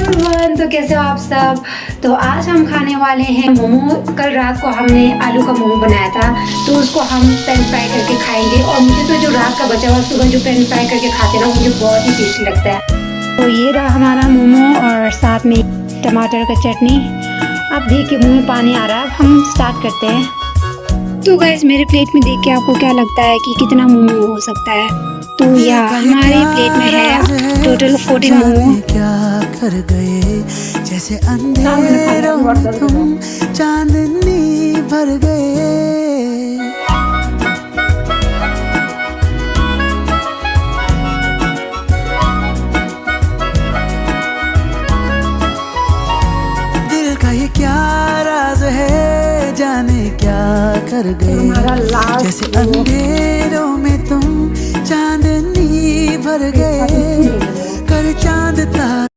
Everyone, तो कैसे हो आप सब। तो आज हम खाने वाले हैं मोमो। कल रात को हमने आलू का मोमो बनाया था, तो उसको हम पैन फ्राई करके खाएंगे। और मुझे तो जो रात का बचा हुआ सुबह जो पैन फ्राई करके खाते ना, मुझे बहुत ही टेस्टी लगता है। तो ये रहा हमारा मोमो और साथ में टमाटर का चटनी। अब देख के मुँह में पानी आ रहा है। अब हम स्टार्ट करते हैं। तो गाइस, मेरे प्लेट में देख के आपको क्या लगता है कि कितना मोमो हो सकता है? तो या हमारे प्लेट में है टोटल 14 मोमो। क्या कर गए जैसे अंधेरों में तुम चांदनी भर गए। दिल का ये क्या राज है, जाने क्या कर गए जैसे अंधेरों में तुम चांदनी भर गए। कर चांद तारा